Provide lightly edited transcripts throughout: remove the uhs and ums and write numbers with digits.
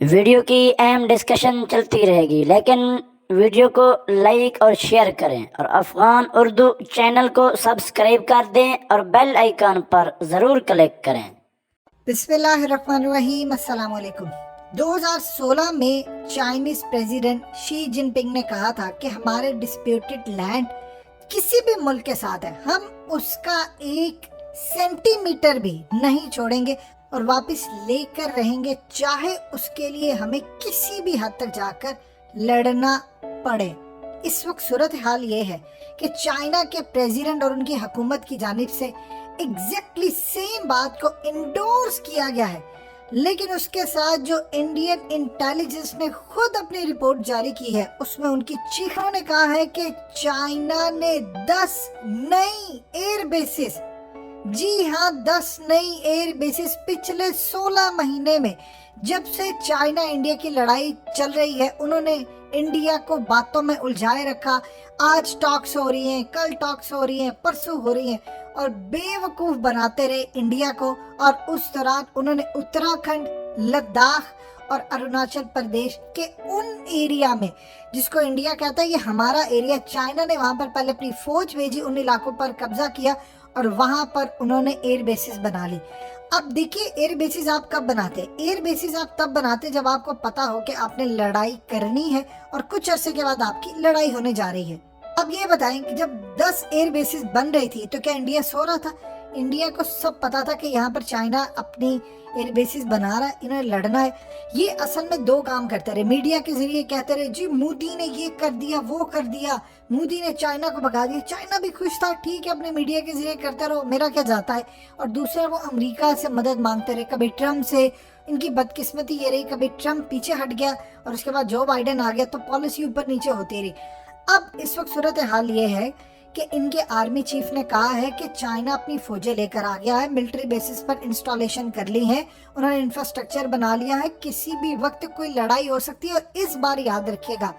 Video की अहम discussion चलती रहेगी, लेकिन वीडियो को लाइक और शेयर करें और अफ़गान उर्दू चैनल को सब्सक्राइब कर दें और बेल आइकन पर ज़रूर क्लिक करें। बिस्मिल्लाहिर्रहमानिर्रहीम, अस्सलाम वालेकुम। 2016 में चाइनीज प्रेसिडेंट शी जिनपिंग ने कहा था कि हमारे डिस्प्यूटेड लैंड किसी भी मुल्क के साथ है, हम उसका एक सेंटीमीटर भी नहीं छोड़ेंगे और वापस लेकर रहेंगे, चाहे उसके लिए हमें किसी भी हद तक जाकर लड़ना पड़े। इस वक्त सूरत हाल ये है कि चाइना के प्रेसिडेंट और उनकी हुकूमत की जानिब से एग्जैक्टली सेम बात को इंडोर्स किया गया है, लेकिन उसके साथ जो इंडियन इंटेलिजेंस ने खुद अपनी रिपोर्ट जारी की है उसमें उनकी चीफों ने कहा है कि चाइना ने 10 नई एयर बेसिस, जी हाँ 10 नई एयर बेसिस पिछले 16 महीने में, जब से चाइना इंडिया की लड़ाई चल रही है, उन्होंने इंडिया को बातों में उलझाए रखा। आज टॉक्स हो रही हैं, कल टॉक्स हो रही हैं, परसों हो रही हैं और बेवकूफ बनाते रहे इंडिया को। और उस दौरान उन्होंने उत्तराखंड, लद्दाख और अरुणाचल प्रदेश के उन एरिया में जिसको इंडिया कहता है ये हमारा एरिया, चाइना ने वहां पर पहले अपनी फौज भेजी, उन इलाकों पर कब्जा किया और वहां पर उन्होंने एयर बेसिस बना ली। अब देखिए, एयर बेसिस आप कब बनाते हैं? एयर बेसिस आप तब बनाते जब आपको पता हो कि आपने लड़ाई करनी है और कुछ अरसे के बाद आपकी लड़ाई होने जा रही है। अब ये बताएं कि जब 10 एयर बेसिस बन रही थी तो क्या इंडिया सो रहा था? इंडिया को सब पता था कि यहाँ पर चाइना अपनी एयर बेसिस बना रहा है, इन्हें लड़ना है। ये असल में दो काम करते रहे, मीडिया के जरिए कहते रहे जी मोदी ने ये कर दिया, वो कर दिया, मोदी ने चाइना को भगा दिया। चाइना भी खुश था, ठीक है अपने मीडिया के जरिए करते रहो, मेरा क्या जाता है। और दूसरा वो अमेरिका से मदद मांगते रहे, कभी ट्रम्प से। इनकी बदकिस्मती ये रही, कभी ट्रम्प पीछे हट गया और उसके बाद जो बाइडेन आ गया तो पॉलिसी ऊपर नीचे होती रही। अब इस वक्त सूरत हाल ये है कि इनके आर्मी चीफ ने कहा है कि चाइना अपनी फौजें लेकर आ गया है, मिलिट्री बेसिस पर इंस्टॉलेशन कर ली है, उन्होंने इंफ्रास्ट्रक्चर बना लिया है, किसी भी वक्त कोई लड़ाई हो सकती है। और इस बार याद रखिएगा,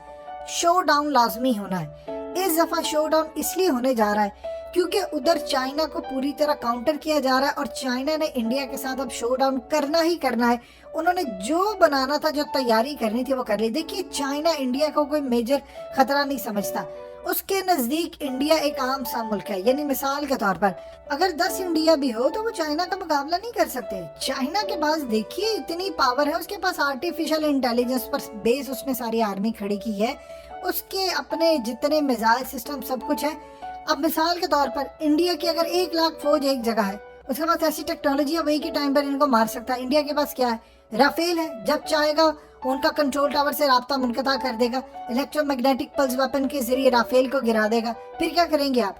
शो डाउन लाजमी होना है। इस दफा शो डाउन इसलिए होने जा रहा है क्योंकि उधर चाइना को पूरी तरह काउंटर किया जा रहा है और चाइना ने इंडिया के साथ अब शो डाउन करना ही करना है। उन्होंने जो बनाना था, जो तैयारी करनी थी वो कर ली। देखिए, चाइना इंडिया को कोई मेजर खतरा नहीं समझता, उसके नजदीक इंडिया एक आम सा मुल्क है। यानी मिसाल के तौर पर अगर 10 इंडिया भी हो तो वो चाइना का मुकाबला नहीं कर सकते। चाइना के पास देखिए इतनी पावर है, उसके पास आर्टिफिशियल इंटेलिजेंस पर बेस उसने सारी आर्मी खड़ी की है, उसके अपने जितने मिसाइल सिस्टम सब कुछ है। अब मिसाल के तौर पर इंडिया की अगर 1 लाख फौज एक जगह है, उसके पास ऐसी टेक्नोलॉजी है वही के टाइम पर इनको मार सकता है। इंडिया के पास क्या है? राफेल है, जब चाहेगा उनका कंट्रोल टावर से राब्ता मुनक़ता कर देगा, इलेक्ट्रोमैग्नेटिक पल्स वेपन के जरिए राफेल को गिरा देगा। फिर क्या करेंगे आप?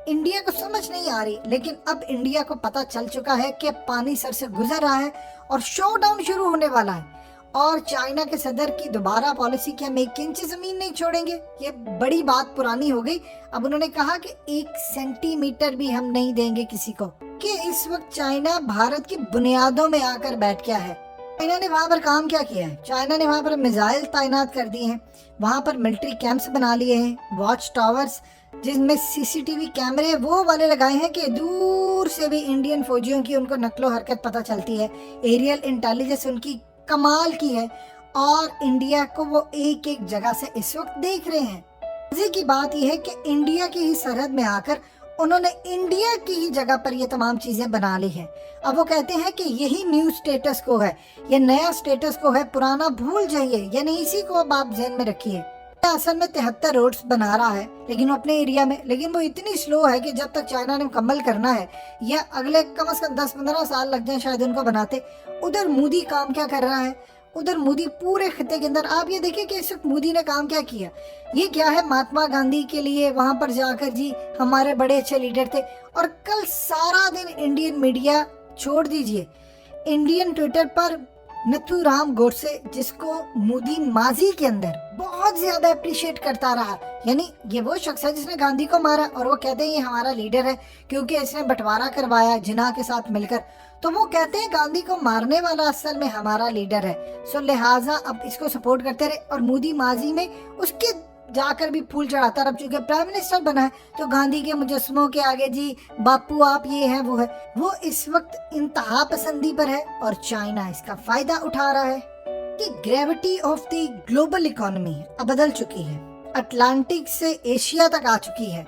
इंडिया को समझ नहीं आ रही, लेकिन अब इंडिया को पता चल चुका है कि पानी सर से गुजर रहा है और शो डाउन शुरू होने वाला है। और चाइना के सदर की दोबारा पॉलिसी कि हम 1 इंच जमीन नहीं छोड़ेंगे, ये बड़ी बात पुरानी हो गई। अब उन्होंने कहा कि 1 सेंटीमीटर भी हम नहीं देंगे किसी को। कि इस वक्त चाइना भारत की बुनियादों में आकर बैठ गया है। चाइना ने वहां पर काम क्या किया है? चाइना ने वहां पर मिसाइल तैनात कर दिए हैं, वहां पर मिलिट्री कैंप्स बना लिए हैं, वॉच टावर्स जिसमें सीसीटीवी कैमरे वो वाले लगाए हैं कि दूर से भी इंडियन फौजियों की उनको नकलो हरकत पता चलती है। एरियल इंटेलिजेंस उनकी कमाल की है और इंडिया को वो एक एक जगह से इस वक्त देख रहे हैं। मजे की बात यह है कि इंडिया की ही सरहद में आकर उन्होंने इंडिया की ही जगह पर ये तमाम चीजें बना ली है। अब वो कहते हैं कि यही न्यू स्टेटस को है, ये नया स्टेटस को है, पुराना भूल जाइए, यानी इसी को अब आप ध्यान में रखिए। असल में 73 रोड्स बना रहा है लेकिन वो अपने एरिया में, लेकिन वो इतनी स्लो है कि जब तक चाइना ने मुकम्मल करना है या अगले कम से कम 10-15 साल लग जाए शायद उनको बनाते। उधर मोदी काम क्या कर रहा है? उधर मोदी पूरे खिते के अंदर, आप ये देखिए कि इस वक्त मोदी ने काम क्या किया। ये क्या है, महात्मा गांधी के लिए वहां पर जाकर जी हमारे बड़े अच्छे लीडर थे। और कल सारा दिन इंडियन मीडिया, छोड़ दीजिए इंडियन ट्विटर पर, नथुराम गोडसे जिसको मोदी माजी के अंदर बहुत ज्यादा अप्रिशिएट करता रहा, यानी ये वो शख्स है जिसने गांधी को मारा और वो कहते हैं ये हमारा लीडर है क्योंकि इसने बंटवारा करवाया जिन्ना के साथ मिलकर, तो वो कहते हैं गांधी को मारने वाला असल में हमारा लीडर है। सो लिहाजा अब इसको सपोर्ट करते रहे और मोदी माजी में उसके जाकर भी फूल चढ़ाता रहा। चूंकि प्राइम मिनिस्टर बना है तो गांधी के मुजस्समों के आगे जी बापू आप ये है वो है, वो इस वक्त इंतहा पसंदी पर है और चाइना इसका फायदा उठा रहा है। कि कि gravity of the global economy अब बदल चुकी है, अटलांटिक से एशिया तक आ चुकी है।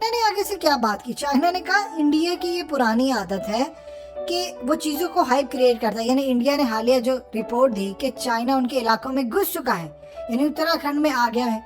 मैंने आगे से क्या बात की, चाइना ने कहा इंडिया की ये पुरानी आदत है कि वो चीज़ों को हाइप क्रिएट करता है। यानी इंडिया ने हालिया जो रिपोर्ट दी कि चाइना उनके इलाकों में घुस चुका है, यानी उत्तराखंड में आ गया है,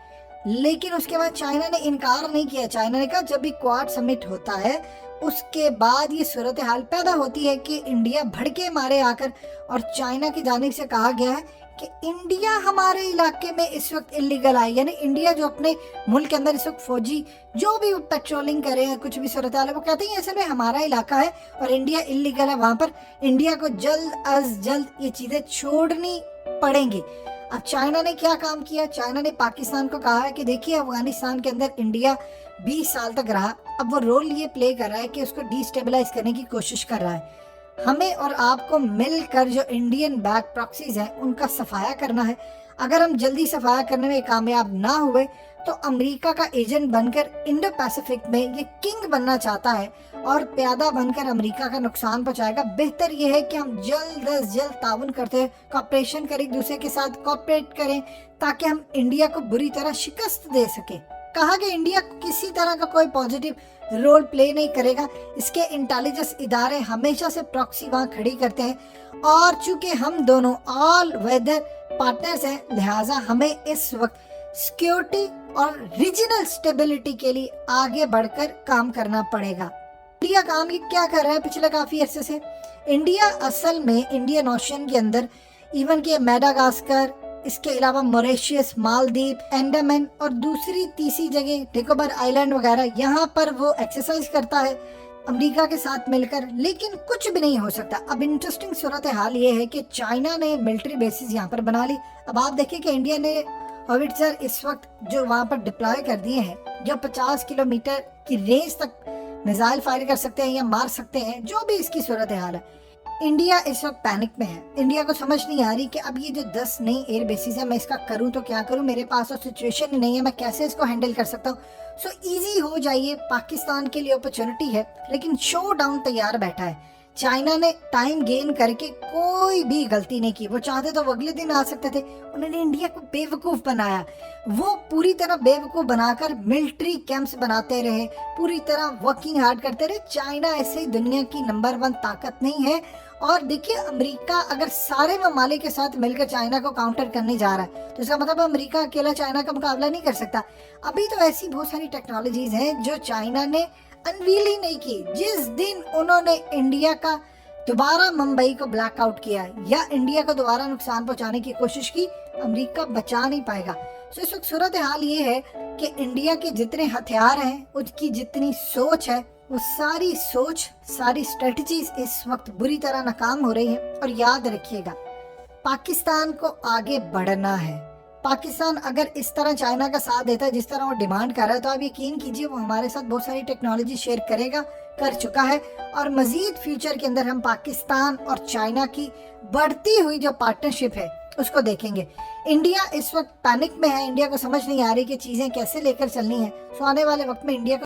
लेकिन उसके बाद चाइना ने इनकार नहीं किया। चाइना ने कहा जब भी क्वाड समिट होता है उसके बाद ये सूरत हाल पैदा होती है कि इंडिया भड़के मारे आकर, और चाइना की जानिब से कहा गया है कि इंडिया हमारे इलाके में इस वक्त इलीगल आई, यानी इंडिया जो अपने मुल्क के अंदर इस वक्त फौजी जो भी पेट्रोलिंग करे हैं, कुछ भी सूरत हाल है, वो कहते हैं असल में हमारा इलाका है और इंडिया इलीगल है वहाँ पर। इंडिया को जल्द अज जल्द ये चीज़ें छोड़नी पड़ेंगी। अब चाइना ने क्या काम किया, चाइना ने पाकिस्तान को कहा है कि देखिए अफगानिस्तान के अंदर इंडिया 20 साल तक रहा, अब वो रोल ये प्ले कर रहा है कि उसको डिस्टेबलाइज करने की कोशिश कर रहा है। हमें और आपको मिलकर जो इंडियन बैक प्रॉक्सीज हैं उनका सफाया करना है। अगर हम जल्दी सफाया करने में कामयाब ना हुए तो अमेरिका का एजेंट बनकर इंडो पैसिफिक में ये किंग बनना चाहता है और प्यादा बनकर अमेरिका का नुकसान पहुंचाएगा। बेहतर ये है कि हम जल्द अज जल्द ताउन करते हैं, कॉपरेशन करें, एक दूसरे के साथ कॉपरेट करें ताकि हम इंडिया को बुरी तरह शिकस्त दे सके। कहा कि इंडिया किसी तरह का कोई पॉजिटिव रोल प्ले नहीं करेगा, इसके इंटेलिजेंस इदारे हमेशा से प्रॉक्सी वहाँ खड़ी करते हैं और चूंकि हम दोनों ऑल वेदर पार्टनर्स हैं, लिहाजा हमें इस वक्त सिक्योरिटी और रीजनल स्टेबिलिटी के लिए आगे बढ़कर काम करना पड़ेगा। इंडिया काम ये क्या कर रहा है पिछले काफी अरसे से, इंडिया असल में इंडियन ओशन के अंदर इवन के मेडागास्कर, इसके अलावा मॉरिशस, मालदीव, अंडमान और दूसरी तीसरी जगह निकोबार आइलैंड वगैरह, यहाँ पर वो एक्सरसाइज करता है अमेरिका के साथ मिलकर, लेकिन कुछ भी नहीं हो सकता। अब इंटरेस्टिंग सूरत हाल ये है कि चाइना ने मिलिट्री बेसिस यहाँ पर बना ली। अब आप देखिए कि इंडिया ने हॉविट्जर इस वक्त जो वहाँ पर डिप्लॉय कर दिए हैं, जो 50 किलोमीटर की रेंज तक मिसाइल फायर कर सकते हैं या मार सकते हैं, जो भी इसकी सूरत हाल है। इंडिया इस वक्त पैनिक में है, इंडिया को समझ नहीं आ रही कि अब ये जो 10 नई एयर बेसिस है मैं इसका करूं तो क्या करूं, मेरे पास तो सिचुएशन ही नहीं है, मैं कैसे इसको हैंडल कर सकता हूं। सो इजी हो जाइए, पाकिस्तान के लिए अपॉर्चुनिटी है, लेकिन शो डाउन तैयार बैठा है। चाइना ने टाइम गेन करके कोई भी गलती नहीं की, वो चाहते तो वो अगले दिन आ सकते थे, उन्होंने इंडिया को बेवकूफ़ बनाया। वो पूरी तरह बेवकूफ़ बनाकर मिलिट्री कैंप्स बनाते रहे, पूरी तरह वर्किंग हार्ड करते रहे। चाइना ऐसे ही दुनिया की नंबर 1 ताकत नहीं है। और देखिए अमेरिका अगर सारे ममालिक के साथ मिलकर चाइना को काउंटर करने जा रहा है तो इसका मतलब अमेरिका अकेला चाइना का मुकाबला नहीं कर सकता। अभी तो ऐसी बहुत सारी टेक्नोलॉजीज हैं जो चाइना ने अनवील ही नहीं की। जिस दिन उन्होंने इंडिया का दोबारा मुंबई को ब्लैकआउट किया या इंडिया को दोबारा नुकसान पहुंचाने की कोशिश की, अमेरिका बचा नहीं पाएगा। तो इस वक्त सूरत हाल ये है कि इंडिया के जितने हथियार हैं, उसकी जितनी सोच है, वो सारी सोच, सारी स्ट्रेटजीज इस वक्त बुरी तरह नाकाम हो रही है। और याद रखिएगा, पाकिस्तान को आगे बढ़ना है। पाकिस्तान अगर इस तरह चाइना का साथ देता है जिस तरह वो डिमांड कर रहा है, तो आप यकीन कीजिए वो हमारे साथ बहुत सारी टेक्नोलॉजी शेयर करेगा, कर चुका है, और मजीद फ्यूचर के अंदर हम पाकिस्तान और चाइना की बढ़ती हुई जो पार्टनरशिप है उसको देखेंगे। इंडिया इस वक्त पैनिक में है, इंडिया को समझ नहीं आ रही कि चीज़ें कैसे लेकर चलनी है। सो आने वाले वक्त में इंडिया को